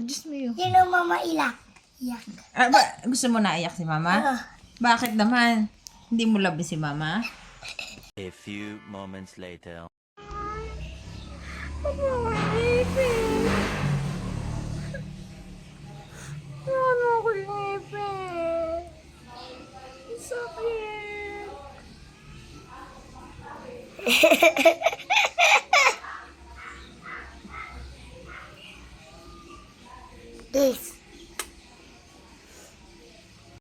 Diyos mo yun. Yun ang mama iyak. Iyak. Gusto mo na iyak si mama? Oo. Bakit naman? Hindi mo labi si mama? A few moments later. Ano ako ngipin? Sakit.